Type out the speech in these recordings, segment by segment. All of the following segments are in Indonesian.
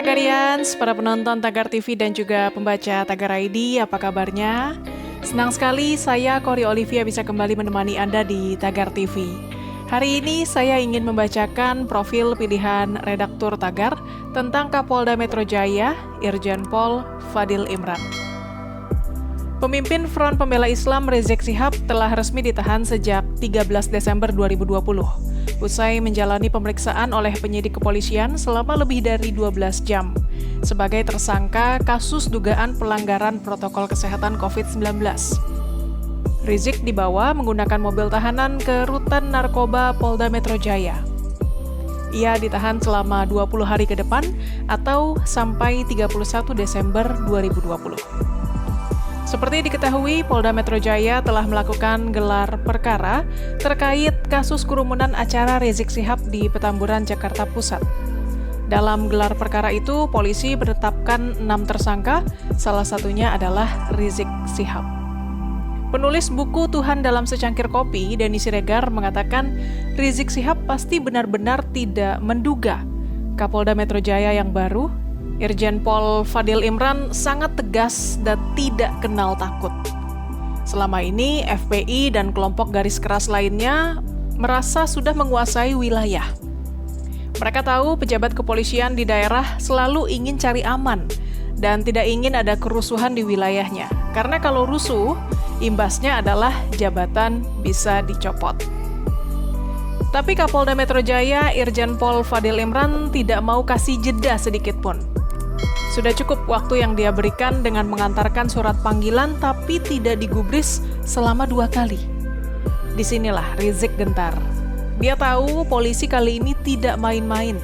Tagarians, para penonton Tagar TV dan juga pembaca Tagar ID, apa kabarnya? Senang sekali saya Kori Olivia bisa kembali menemani Anda di Tagar TV. Hari ini saya ingin membacakan profil pilihan redaktur Tagar tentang Kapolda Metro Jaya, Irjen Pol Fadil Imran. Pemimpin Front Pembela Islam Rizik Syihab telah resmi ditahan sejak 13 Desember 2020. Usai menjalani pemeriksaan oleh penyidik kepolisian selama lebih dari 12 jam sebagai tersangka kasus dugaan pelanggaran protokol kesehatan COVID-19. Rizik dibawa menggunakan mobil tahanan ke Rutan Narkoba Polda Metro Jaya. Ia ditahan selama 20 hari ke depan atau sampai 31 Desember 2020. Seperti diketahui, Polda Metro Jaya telah melakukan gelar perkara terkait kasus kerumunan acara Rizik Syihab di Petamburan, Jakarta Pusat. Dalam gelar perkara itu, polisi menetapkan 6 tersangka, salah satunya adalah Rizik Syihab. Penulis buku Tuhan dalam Secangkir Kopi, Denny Siregar, mengatakan Rizik Syihab pasti benar-benar tidak menduga Kapolda Metro Jaya yang baru, Irjen Pol Fadil Imran, sangat tegas dan tidak kenal takut. Selama ini, FPI dan kelompok garis keras lainnya merasa sudah menguasai wilayah. Mereka tahu pejabat kepolisian di daerah selalu ingin cari aman dan tidak ingin ada kerusuhan di wilayahnya. Karena kalau rusuh, imbasnya adalah jabatan bisa dicopot. Tapi Kapolda Metro Jaya, Irjen Pol Fadil Imran tidak mau kasih jeda sedikit pun. Sudah cukup waktu yang dia berikan dengan mengantarkan surat panggilan tapi tidak digubris selama 2 kali. Disinilah Rizik gentar. Dia tahu polisi kali ini tidak main-main.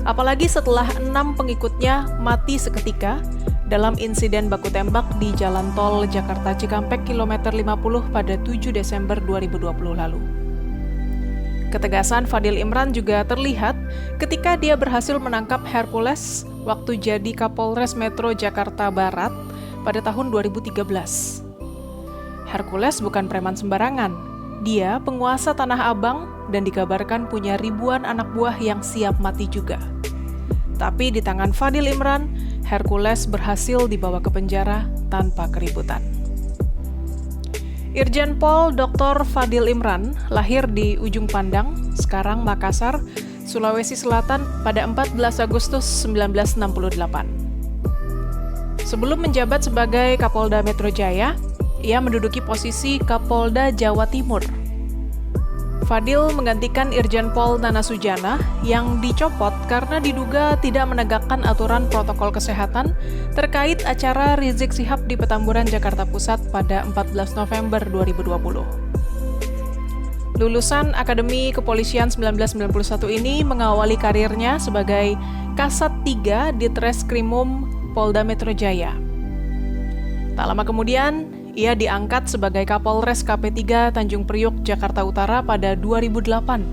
Apalagi setelah 6 pengikutnya mati seketika dalam insiden baku tembak di Jalan Tol Jakarta Cikampek kilometer 50 pada 7 Desember 2020 lalu. Ketegasan Fadil Imran juga terlihat ketika dia berhasil menangkap Hercules waktu jadi Kapolres Metro Jakarta Barat pada tahun 2013. Hercules bukan preman sembarangan. Dia penguasa Tanah Abang dan dikabarkan punya ribuan anak buah yang siap mati juga. Tapi di tangan Fadil Imran, Hercules berhasil dibawa ke penjara tanpa keributan. Irjen Pol Dr. Fadil Imran lahir di Ujung Pandang, sekarang Makassar, Sulawesi Selatan pada 14 Agustus 1968. Sebelum menjabat sebagai Kapolda Metro Jaya, ia menduduki posisi Kapolda Jawa Timur. Fadil menggantikan Irjen Pol Nana Sujana yang dicopot karena diduga tidak menegakkan aturan protokol kesehatan terkait acara Rizik Syihab di Petamburan, Jakarta Pusat pada 14 November 2020. Lulusan Akademi Kepolisian 1991 ini mengawali karirnya sebagai Kasat 3 di Treskrimum Polda Metro Jaya. Tak lama kemudian, ia diangkat sebagai Kapolres KP3 Tanjung Priuk, Jakarta Utara pada 2008.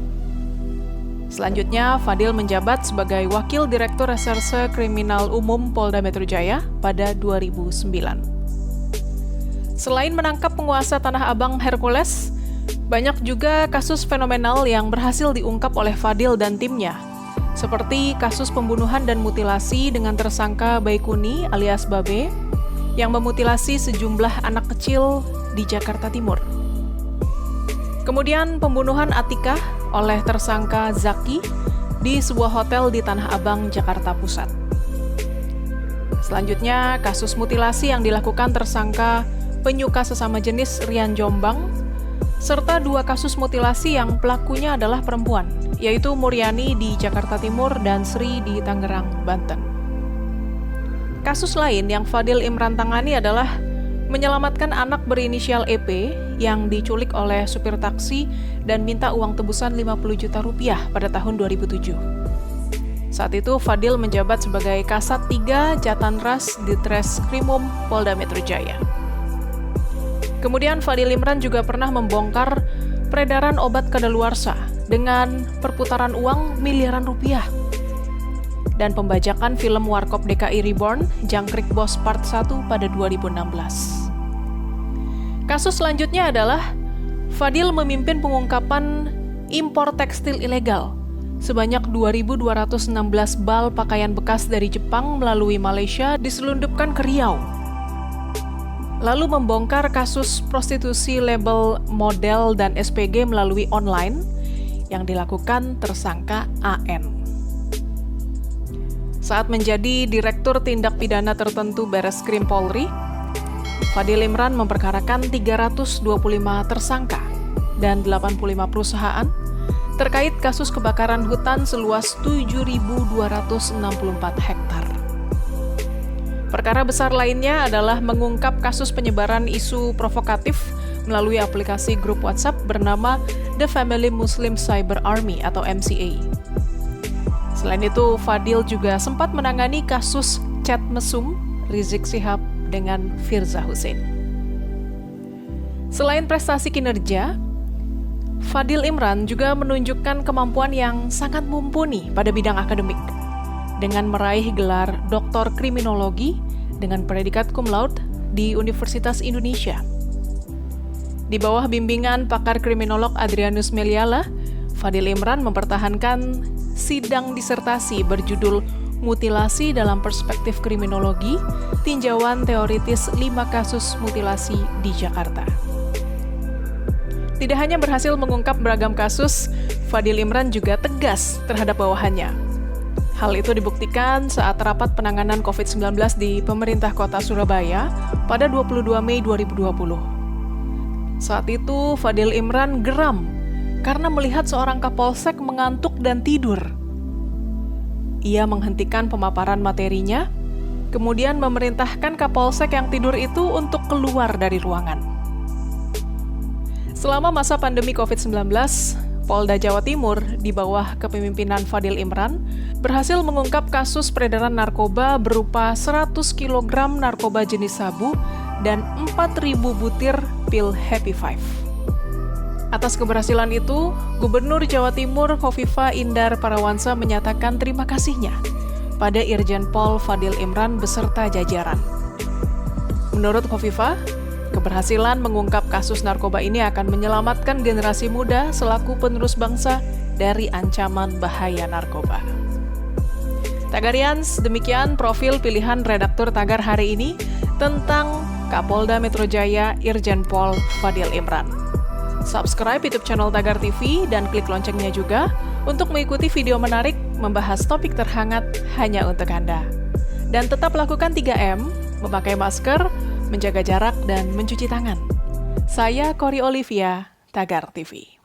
Selanjutnya, Fadil menjabat sebagai Wakil Direktur Reserse Kriminal Umum Polda Metro Jaya pada 2009. Selain menangkap penguasa Tanah Abang Hercules, banyak juga kasus fenomenal yang berhasil diungkap oleh Fadil dan timnya, seperti kasus pembunuhan dan mutilasi dengan tersangka Baikuni alias Babe, yang memutilasi sejumlah anak kecil di Jakarta Timur. Kemudian pembunuhan Atikah oleh tersangka Zaki di sebuah hotel di Tanah Abang, Jakarta Pusat. Selanjutnya, kasus mutilasi yang dilakukan tersangka penyuka sesama jenis Rian Jombang, serta 2 kasus mutilasi yang pelakunya adalah perempuan, yaitu Muriani di Jakarta Timur dan Sri di Tangerang, Banten. Kasus lain yang Fadil Imran tangani adalah menyelamatkan anak berinisial EP yang diculik oleh supir taksi dan minta uang tebusan 50 juta rupiah pada tahun 2007. Saat itu Fadil menjabat sebagai Kasat 3 Jatanras di Treskrimum Polda Metro Jaya. Kemudian Fadil Imran juga pernah membongkar peredaran obat kadaluarsa dengan perputaran uang miliaran rupiah dan pembajakan film Warkop DKI Reborn, Jangkrik Bos Part 1 pada 2016. Kasus selanjutnya adalah Fadil memimpin pengungkapan impor tekstil ilegal Sebanyak 2.216 bal pakaian bekas dari Jepang melalui Malaysia diselundupkan ke Riau. Lalu membongkar kasus prostitusi label model dan SPG melalui online yang dilakukan tersangka AN. Saat menjadi Direktur Tindak Pidana Tertentu Bareskrim Polri, Fadil Imran memperkarakan 325 tersangka dan 85 perusahaan terkait kasus kebakaran hutan seluas 7.264 hektar. Perkara besar lainnya adalah mengungkap kasus penyebaran isu provokatif melalui aplikasi grup WhatsApp bernama The Family Muslim Cyber Army atau MCA. Selain itu, Fadil juga sempat menangani kasus chat mesum Rizik Syihab dengan Firza Husein. Selain prestasi kinerja, Fadil Imran juga menunjukkan kemampuan yang sangat mumpuni pada bidang akademik dengan meraih gelar Doktor Kriminologi dengan predikat cum laude di Universitas Indonesia. Di bawah bimbingan pakar kriminolog Adrianus Meliala, Fadil Imran mempertahankan sidang disertasi berjudul Mutilasi dalam Perspektif Kriminologi, Tinjauan Teoritis 5 Kasus Mutilasi di Jakarta. Tidak hanya berhasil mengungkap beragam kasus, Fadil Imran juga tegas terhadap bawahannya. Hal itu dibuktikan saat rapat penanganan COVID-19 di pemerintah kota Surabaya pada 22 Mei 2020. Saat itu, Fadil Imran geram karena melihat seorang kapolsek mengantuk dan tidur. Ia menghentikan pemaparan materinya, kemudian memerintahkan kapolsek yang tidur itu untuk keluar dari ruangan. Selama masa pandemi COVID-19, Polda Jawa Timur di bawah kepemimpinan Fadil Imran berhasil mengungkap kasus peredaran narkoba berupa 100 kg narkoba jenis sabu dan 4.000 butir pil Happy Five. Atas keberhasilan itu, Gubernur Jawa Timur Khofifah Indar Parawansa menyatakan terima kasihnya pada Irjen Pol Fadil Imran beserta jajaran. Menurut Khofifah, keberhasilan mengungkap kasus narkoba ini akan menyelamatkan generasi muda selaku penerus bangsa dari ancaman bahaya narkoba. Tagarians, demikian profil pilihan redaktur Tagar hari ini tentang Kapolda Metro Jaya Irjen Pol Fadil Imran. Subscribe YouTube channel Tagar TV dan klik loncengnya juga untuk mengikuti video menarik membahas topik terhangat hanya untuk Anda. Dan tetap lakukan 3M, memakai masker, menjaga jarak, dan mencuci tangan. Saya Kori Olivia, Tagar TV.